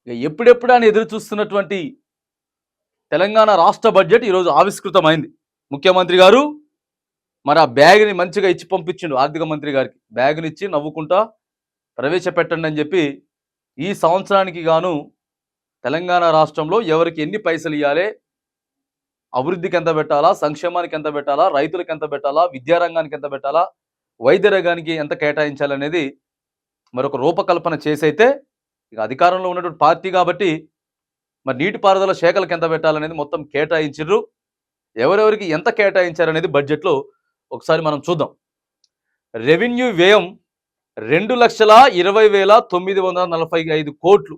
ఇక ఎప్పుడెప్పుడు అని ఎదురు చూస్తున్నటువంటి తెలంగాణ రాష్ట్ర బడ్జెట్ ఈరోజు ఆవిష్కృతమైంది. ముఖ్యమంత్రి గారు మరి ఆ బ్యాగ్‌ని మంచిగా ఇచ్చి పంపించిండు ఆర్థిక మంత్రి గారికి. బ్యాగ్‌నిచ్చి నవ్వుకుంటా ప్రవేశపెట్టండి అని చెప్పి, ఈ సంవత్సరానికి గాను తెలంగాణ రాష్ట్రంలో ఎవరికి ఎన్ని పైసలు ఇయ్యాలే, అభివృద్ధికి ఎంత పెట్టాలా, సంక్షేమానికి ఎంత పెట్టాలా, రైతులకు ఎంత పెట్టాలా, విద్యారంగానికి ఎంత పెట్టాలా, వైద్య రంగానికి ఎంత కేటాయించాలనేది మరొక రూపకల్పన చేసైతే, ఇక అధికారంలో ఉన్నటువంటి పార్టీ కాబట్టి మరి నీటిపారుదల శాఖలకు ఎంత పెట్టాలనేది మొత్తం కేటాయించిర్రు. ఎవరెవరికి ఎంత కేటాయించారనేది బడ్జెట్‌లో ఒకసారి మనం చూద్దాం. రెవెన్యూ వ్యయం 2,20,945 కోట్లు.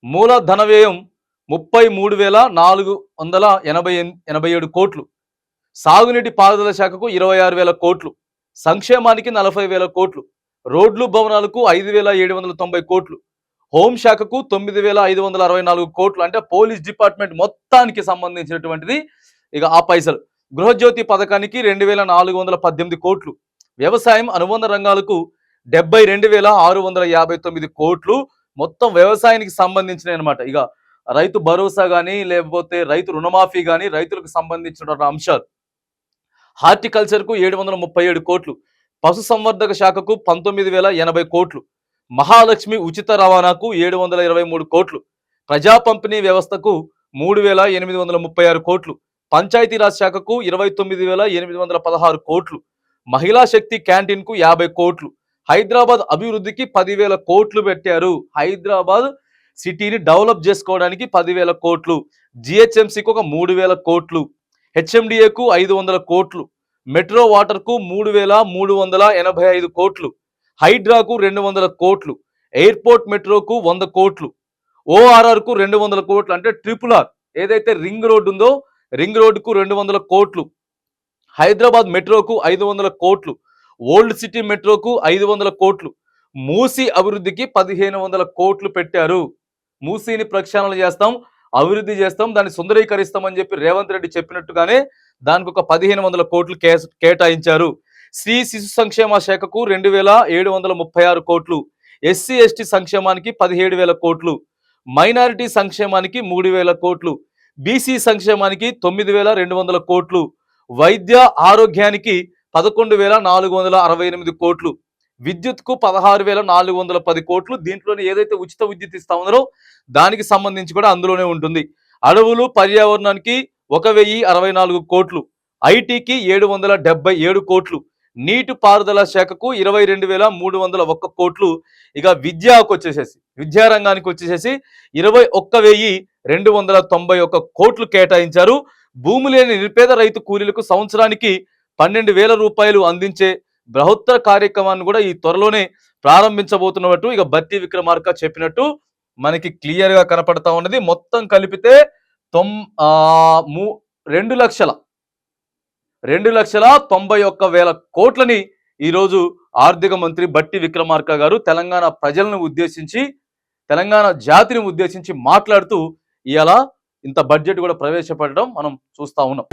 మూలధన వ్యయం 33,487 కోట్లు. సాగునీటి పారుదల శాఖకు 26,000 కోట్లు. సంక్షేమానికి 40,000 కోట్లు. రోడ్లు భవనాలకు 5,790 కోట్లు. హోంశాఖకు 9,564 కోట్లు. అంటే పోలీస్ డిపార్ట్మెంట్ మొత్తానికి సంబంధించినటువంటిది ఇక ఆ పైసలు. గృహజ్యోతి పథకానికి 2,418 కోట్లు. వ్యవసాయం అనుబంధ రంగాలకు 72,659 కోట్లు. మొత్తం వ్యవసాయానికి సంబంధించినవి అనమాట. ఇక రైతు భరోసా కానీ, లేకపోతే రైతు రుణమాఫీ కానీ, రైతులకు సంబంధించినటువంటి అంశాలు. హార్టికల్చర్కు 737 కోట్లు. పశు సంవర్ధక శాఖకు 19,080 కోట్లు. మహాలక్ష్మి ఉచిత రవాణాకు 723 కోట్లు. ప్రజా పంపిణీ వ్యవస్థకు 3,836 కోట్లు. పంచాయతీరాజ్ శాఖకు 29,816 కోట్లు. మహిళా శక్తి క్యాంటీన్కు 50 కోట్లు. హైదరాబాద్ అభివృద్ధికి 10,000 కోట్లు పెట్టారు. హైదరాబాద్ సిటీని డెవలప్ చేసుకోవడానికి 10,000 కోట్లు. జిహెచ్ఎంసీకి ఒక 3,000 కోట్లు. హెచ్ఎండిఏకు 500 కోట్లు. మెట్రో వాటర్కు 3,385 కోట్లు. హైడ్రాకు 200 కోట్లు. ఎయిర్పోర్ట్ మెట్రోకు 100 కోట్లు. ఓఆర్ఆర్కు 200 కోట్లు. అంటే ట్రిపుల్ ఆర్ ఏదైతే రింగ్ రోడ్డు ఉందో రింగ్ రోడ్డుకు 200 కోట్లు. హైదరాబాద్ మెట్రోకు 500 కోట్లు. ఓల్డ్ సిటీ మెట్రోకు 500 కోట్లు. మూసీ అభివృద్ధికి 1,500 కోట్లు పెట్టారు. మూసీని ప్రక్షాళన చేస్తాం, అభివృద్ధి చేస్తాం, దాన్ని సుందరీకరిస్తాం అని చెప్పి రేవంత్ రెడ్డి చెప్పినట్టుగానే దానికి ఒక 1,500 కోట్లు కేటాయించారు. శ్రీ శిశు సంక్షేమ శాఖకు 2,736 కోట్లు. ఎస్సీ ఎస్టీ సంక్షేమానికి 17,000 కోట్లు. మైనారిటీ సంక్షేమానికి 3,000 కోట్లు. బీసీ సంక్షేమానికి 9,200 కోట్లు. వైద్య ఆరోగ్యానికి 11,468 కోట్లు. విద్యుత్కు 16,410 కోట్లు. దీంట్లోనే ఏదైతే ఉచిత విద్యుత్ ఇస్తా ఉన్నారో దానికి సంబంధించి కూడా అందులోనే ఉంటుంది. అడవులు పర్యావరణానికి 1,064 కోట్లు. ఐటీకి 777 కోట్లు. నీటి పారుదల శాఖకు 22,301 కోట్లు. ఇక విద్యారంగానికి వచ్చేసేసి 21,291 కోట్లు కేటాయించారు. భూమి లేని నిరుపేద రైతు కూలీలకు సంవత్సరానికి 12,000 రూపాయలు అందించే బృహత్తర కార్యక్రమాన్ని కూడా ఈ త్వరలోనే ప్రారంభించబోతున్నట్టు ఇక బట్టి విక్రమార్క చెప్పినట్టు మనకి క్లియర్ గా కనపడతా ఉన్నది. మొత్తం కలిపితే 2,91,000 కోట్లని ఈరోజు ఆర్థిక మంత్రి బట్టి విక్రమార్క గారు తెలంగాణ ప్రజలను ఉద్దేశించి, తెలంగాణ జాతిని ఉద్దేశించి మాట్లాడుతూ ఇవాళ ఇంత బడ్జెట్ కూడా ప్రవేశపెట్టడం మనం చూస్తా ఉన్నాం.